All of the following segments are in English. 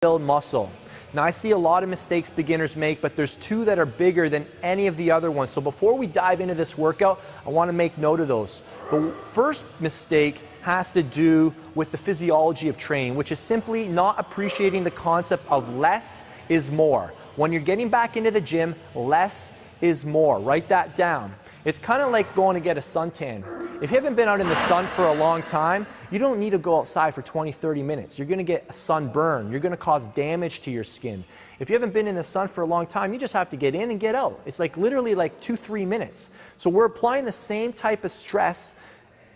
build muscle. Now I see a lot of mistakes beginners make, but there's two that are bigger than any of the other ones. So before we dive into this workout, I want to make note of those. The first mistake has to do with the physiology of training, which is simply not appreciating the concept of less is more. When you're getting back into the gym, less is more. Write that down. It's kind of like going to get a suntan. If you haven't been out in the sun for a long time, you don't need to go outside for 20-30 minutes. You're going to get a sunburn. You're going to cause damage to your skin. If you haven't been in the sun for a long time, you just have to get in and get out. It's like literally like 2-3 minutes. So we're applying the same type of stress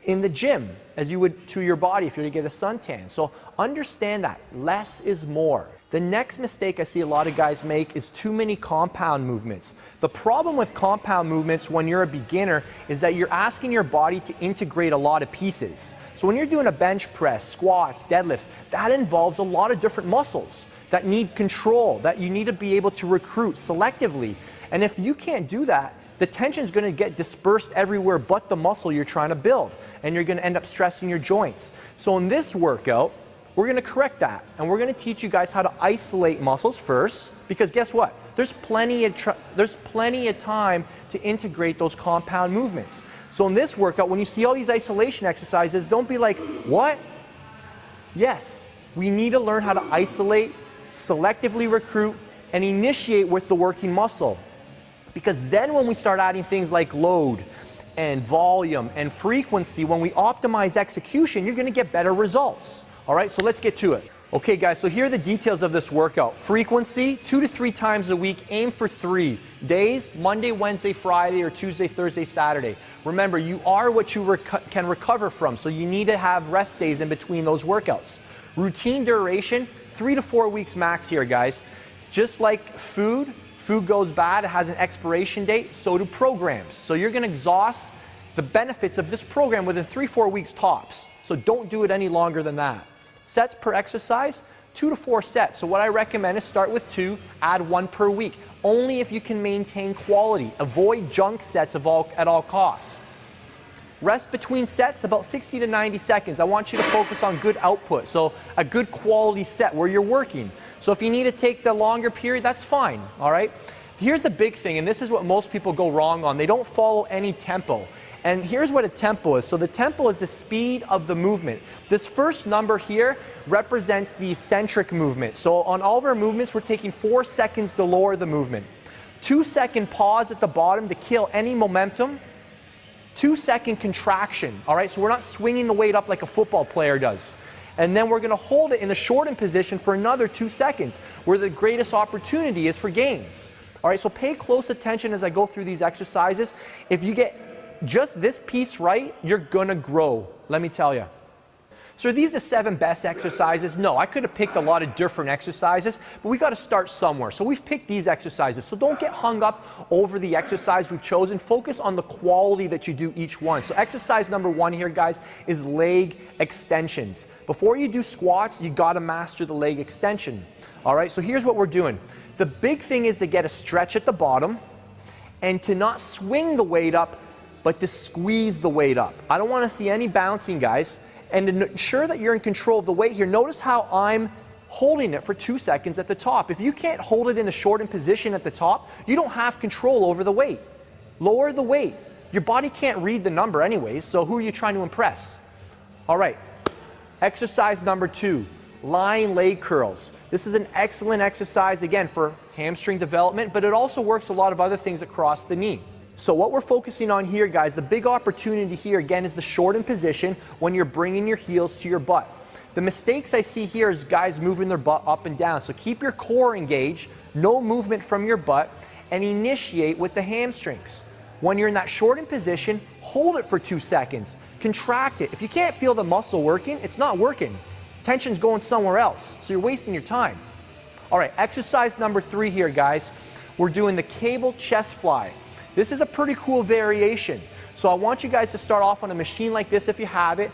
in the gym as you would to your body if you were to get a suntan. So understand that less is more. The next mistake I see a lot of guys make is too many compound movements. The problem with compound movements when you're a beginner is that you're asking your body to integrate a lot of pieces. So when you're doing a bench press, squats, deadlifts, that involves a lot of different muscles that need control, that you need to be able to recruit selectively. And if you can't do that, the tension is going to get dispersed everywhere but the muscle you're trying to build, and you're going to end up stressing your joints. So in this workout, we're going to correct that, and we're going to teach you guys how to isolate muscles first, because guess what? There's plenty of time to integrate those compound movements. So in this workout, when you see all these isolation exercises, don't be like, what? Yes, we need to learn how to isolate, selectively recruit, and initiate with the working muscle. Because then when we start adding things like load and volume and frequency, when we optimize execution, you're going to get better results. All right, so let's get to it. Okay guys, so here are the details of this workout. Frequency, 2 to 3 times a week, aim for 3 days, Monday, Wednesday, Friday, or Tuesday, Thursday, Saturday. Remember, you are what you can recover from, so you need to have rest days in between those workouts. Routine duration, 3 to 4 weeks max here, guys. Just like food goes bad, it has an expiration date, so do programs. So you're gonna exhaust the benefits of this program within 3-4 weeks tops. So don't do it any longer than that. Sets per exercise, 2 to 4 sets. So what I recommend is start with 2, add 1 per week. Only if you can maintain quality. Avoid junk sets at all costs. Rest between sets, about 60 to 90 seconds. I want you to focus on good output, so a good quality set where you're working. So if you need to take the longer period, that's fine, all right? Here's the big thing, and this is what most people go wrong on. They don't follow any tempo. And here's what a tempo is. So the tempo is the speed of the movement. This first number here represents the eccentric movement. So on all of our movements, we're taking 4 seconds to lower the movement. 2-second pause at the bottom to kill any momentum. 2-second contraction, all right? So we're not swinging the weight up like a football player does. And then we're gonna hold it in the shortened position for another 2 seconds, where the greatest opportunity is for gains. All right, so pay close attention as I go through these exercises. If you get just this piece right, you're gonna grow, let me tell you. So are these the 7 best exercises? No, I could have picked a lot of different exercises, but we gotta start somewhere. So we've picked these exercises. So don't get hung up over the exercise we've chosen. Focus on the quality that you do each one. So exercise number 1 here, guys, is leg extensions. Before you do squats, you gotta master the leg extension. All right, so here's what we're doing. The big thing is to get a stretch at the bottom and to not swing the weight up, but to squeeze the weight up. I don't wanna see any bouncing, guys. And to ensure that you're in control of the weight here, notice how I'm holding it for 2 seconds at the top. If you can't hold it in the shortened position at the top, you don't have control over the weight. Lower the weight. Your body can't read the number anyways, so who are you trying to impress? All right, exercise number 2, lying leg curls. This is an excellent exercise, again, for hamstring development, but it also works a lot of other things across the knee. So what we're focusing on here, guys, the big opportunity here, again, is the shortened position when you're bringing your heels to your butt. The mistakes I see here is guys moving their butt up and down. So keep your core engaged, no movement from your butt, and initiate with the hamstrings. When you're in that shortened position, hold it for 2 seconds. Contract it. If you can't feel the muscle working, it's not working. Tension's going somewhere else, so you're wasting your time. All right, exercise number 3 here, guys. We're doing the cable chest fly. This is a pretty cool variation. So I want you guys to start off on a machine like this if you have it.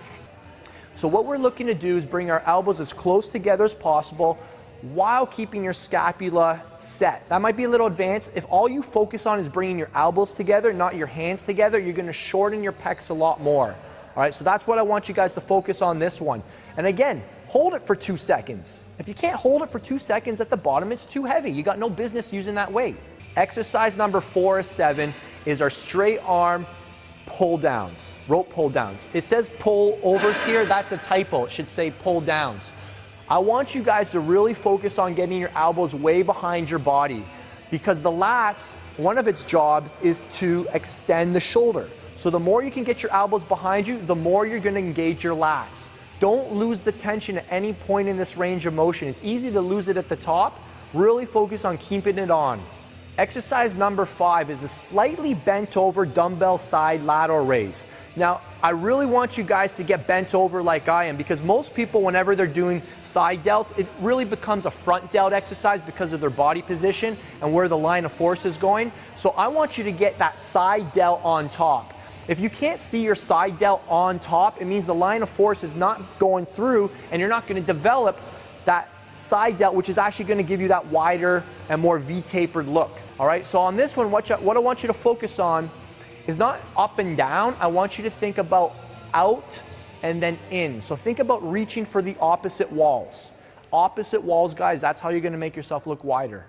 So what we're looking to do is bring our elbows as close together as possible while keeping your scapula set. That might be a little advanced. If all you focus on is bringing your elbows together, not your hands together, you're gonna shorten your pecs a lot more. All right, so that's what I want you guys to focus on this one. And again, hold it for 2 seconds. If you can't hold it for 2 seconds at the bottom, it's too heavy. You got no business using that weight. Exercise number 4 of 7 is our straight arm pull downs, rope pull downs. It says pull overs here, that's a typo. It should say pull downs. I want you guys to really focus on getting your elbows way behind your body, because the lats, one of its jobs is to extend the shoulder. So the more you can get your elbows behind you, the more you're going to engage your lats. Don't lose the tension at any point in this range of motion. It's easy to lose it at the top. Really focus on keeping it on. Exercise number 5 is a slightly bent over dumbbell side lateral raise. Now, I really want you guys to get bent over like I am, because most people, whenever they're doing side delts, it really becomes a front delt exercise because of their body position and where the line of force is going. So I want you to get that side delt on top. If you can't see your side delt on top, it means the line of force is not going through and you're not going to develop that side delt, which is actually going to give you that wider and more V-tapered look. All right, so on this one, what I want you to focus on is not up and down. I want you to think about out and then in. So think about reaching for the opposite walls. Opposite walls, guys, that's how you're going to make yourself look wider.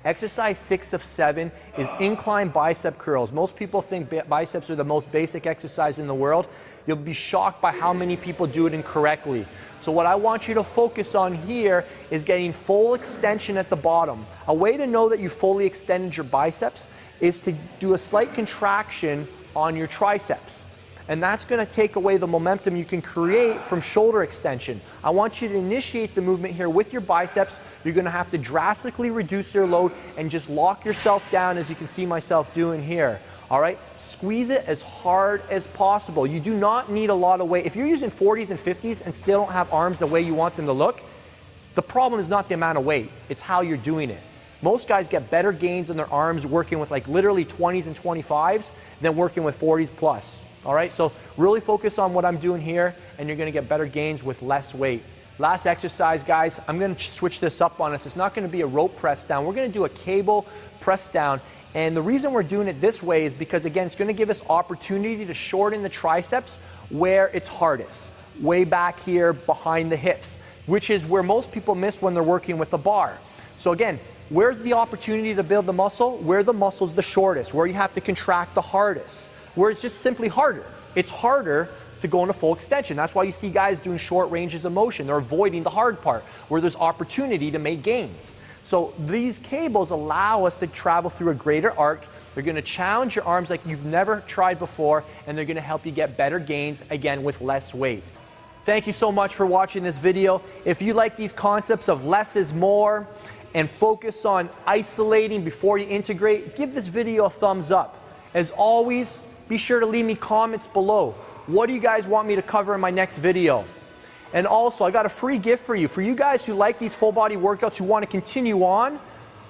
Exercise 6 of 7 is incline bicep curls. Most people think biceps are the most basic exercise in the world. You'll be shocked by how many people do it incorrectly. So what I want you to focus on here is getting full extension at the bottom. A way to know that you fully extended your biceps is to do a slight contraction on your triceps. And that's going to take away the momentum you can create from shoulder extension. I want you to initiate the movement here with your biceps. You're going to have to drastically reduce your load and just lock yourself down, as you can see myself doing here. All right, squeeze it as hard as possible. You do not need a lot of weight. If you're using 40s and 50s and still don't have arms the way you want them to look, the problem is not the amount of weight, it's how you're doing it. Most guys get better gains in their arms working with like literally 20s and 25s than working with 40s plus. All right, so really focus on what I'm doing here and you're gonna get better gains with less weight. Last exercise, guys, I'm gonna switch this up on us. It's not gonna be a rope press down. We're gonna do a cable press down. And the reason we're doing it this way is because, again, it's gonna give us opportunity to shorten the triceps where it's hardest, way back here behind the hips, which is where most people miss when they're working with a bar. So again, where's the opportunity to build the muscle? Where the muscle's the shortest, where you have to contract the hardest, where it's just simply harder. It's harder to go into full extension. That's why you see guys doing short ranges of motion. They're avoiding the hard part, where there's opportunity to make gains. So these cables allow us to travel through a greater arc. They're going to challenge your arms like you've never tried before, and they're going to help you get better gains, again, with less weight. Thank you so much for watching this video. If you like these concepts of less is more and focus on isolating before you integrate, give this video a thumbs up. As always, be sure to leave me comments below. What do you guys want me to cover in my next video? And also, I got a free gift for you. For you guys who like these full body workouts, who want to continue on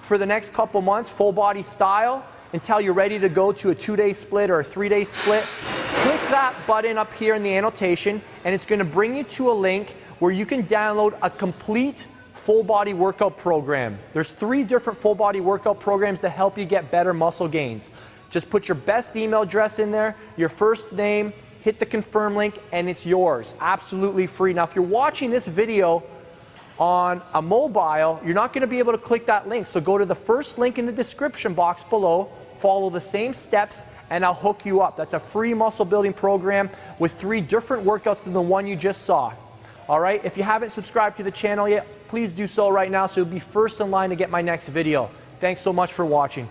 for the next couple months, full body style, until you're ready to go to a 2-day split or a 3-day split, click that button up here in the annotation, and it's going to bring you to a link where you can download a complete full body workout program. There's 3 different full body workout programs to help you get better muscle gains. Just put your best email address in there, your first name, hit the confirm link, and it's yours, absolutely free. Now, if you're watching this video on a mobile, you're not going to be able to click that link. So go to the first link in the description box below, follow the same steps, and I'll hook you up. That's a free muscle building program with 3 different workouts than the one you just saw. All right, if you haven't subscribed to the channel yet, please do so right now so you'll be first in line to get my next video. Thanks so much for watching.